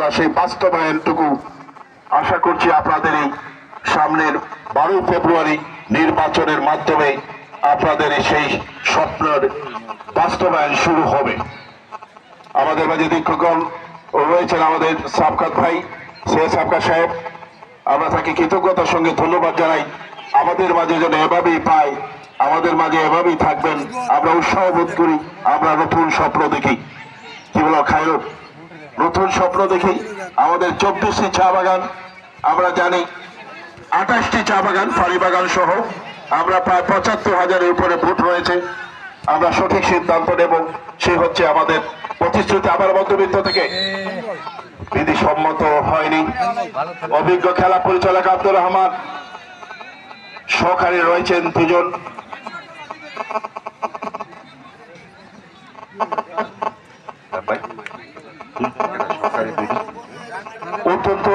আমরা সেই বাস্তবায়নটুকু আশা করছি আপনাদের এই সামনের 12 ফেব্রুয়ারি নির্বাচনের মাধ্যমে আপনাদের সেই স্বপ্নের বাস্তবায়ন শুরু হবে। আমাদের মাঝে দীক্ষকগণ রয়েছেন আমাদের সাবকাত ভাই, সাবকাত সাহেব, আমরা তাকে কৃতজ্ঞতার সঙ্গে ধন্যবাদ জানাই। আমাদের মাঝে যেন এভাবেই পাই, আমাদের মাঝে এভাবেই থাকবেন, আমরা উৎসাহ বোধ করি। আমরা নতুন স্বপ্ন দেখি, কি বলো খায়রুল, নতুন স্বপ্ন দেখি। আমাদের 24টি চা বাগান, আমরা জানি 28টি চা বাগান ফাঁড়ি বাগান সহ আমরা প্রায় 75,000-এর উপরে ভোট রয়েছে। আমরা সঠিক সিদ্ধান্ত নেব, সে হচ্ছে আমাদের প্রতিশ্রুতি। আবার মধ্যবিত্ত থেকে বিধিসম্মত হয়নি। অভিজ্ঞ খেলা পরিচালক আব্দুর রহমান, সহকারী রয়েছেন 2 জন। অত্যন্ত